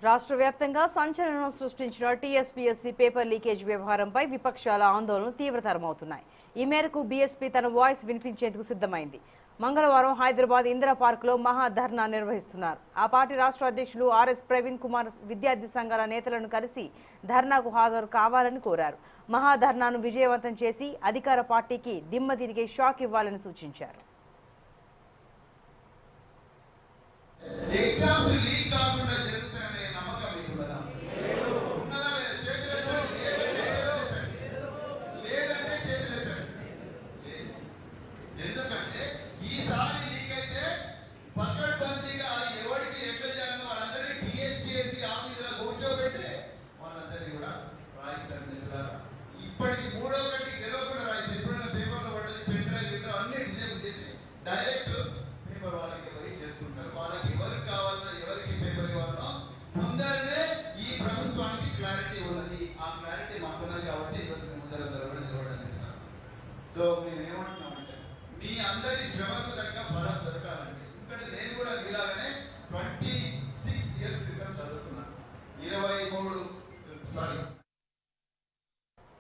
రాష్ట్ర వ్యాప్తంగా సంచలనం సృష్టించిన టీఎస్పీఎస్సీ పేపర్ లీకేజ్ వ్యవహారంపై విపక్షాల ఆందోళనలు తీవ్రతరమవుతున్నాయి. ఈ మేరకు బీఎస్పీ తన వాయిస్ వినిపించేందుకు సిద్ధమైంది. మంగళవారం హైదరాబాద్ ఇందిరా పార్కులో మహా ధర్నా నిర్వహిస్తున్నారు. ఆ పార్టీ రాష్ట్ర అధ్యక్షులు ఆర్ఎస్ ప్రవీణ్ కుమార్ విద్యార్థి సంఘాల నేతలను కలిసి ధర్నాకు హాజరు కావాలని కోరారు. మహా ధర్నాను విజయవంతం చేసి అధికార పార్టీకి దిమ్మ తిరిగే షాక్ ఇవ్వాలని సూచించారు. ఇప్పటికి మూడో గంటకి తెలియకుండా రాయిస్తారు. ఎప్పుడైనా పేపర్లో పడ్డది పెన్ డ్రైవ్ ఇట్లా అన్ని డిజైన్ చేసి డైరెక్ట్ పేపర్ వాళ్ళకి ఎవరికి చేసుకుంటారు. వాళ్ళకి ఎవరికి కావాలో ఎవరికి పేపర్ ఇవ్వాలో ముందరనే ఈ ప్రభుత్వానికి క్లారిటీ ఉన్నది. ఆ క్లారిటీ మాకున్నది కాబట్టి ఈరోజు మేము ముందర నిలబడడం. సో మేము ఏమంటున్నామంటే మీ అందరి శ్రమకు తగ్గ ఫలం దొరకాలండి. ఎందుకంటే నేను కూడా మీలాగానే 26 years క్రితం చదువుకున్నాను. 23